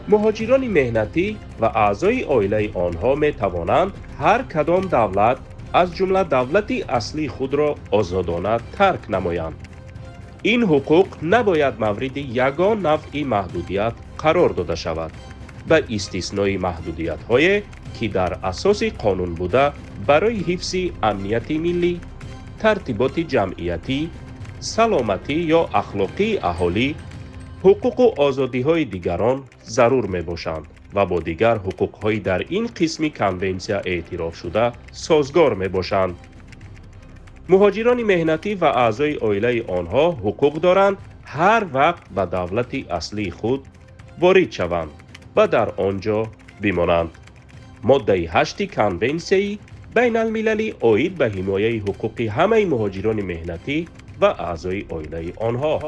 مهاجران مهنتی و اعضای عائله آنها می توانند هر کدام دولت از جمله دولت اصلی خود را آزادانه ترک نمایند. این حقوق نباید مورد یگان نوع محدودیت قرار داده شود، به استثنای محدودیت‌هایی که در اساس قانون بوده برای حفظ امنیت ملی، ترتیبات جمعیتی، سلامتی یا اخلاقی اهالی، حقوق و آزادی‌های دیگران ضرور می‌باشند و با دیگر حقوق‌های در این قسم کنونسیا اعتراف شده سازگار می‌باشند. مهاجران مهنتی و اعضای عائله آنها حقوق دارند هر وقت به دولت اصلی خود وارد شوند و در آنجا بمانند. ماده 8 کنونسیای بین المللی عاید به حمایه حقوق همه مهاجران مهنتی و اعضای عائله آنها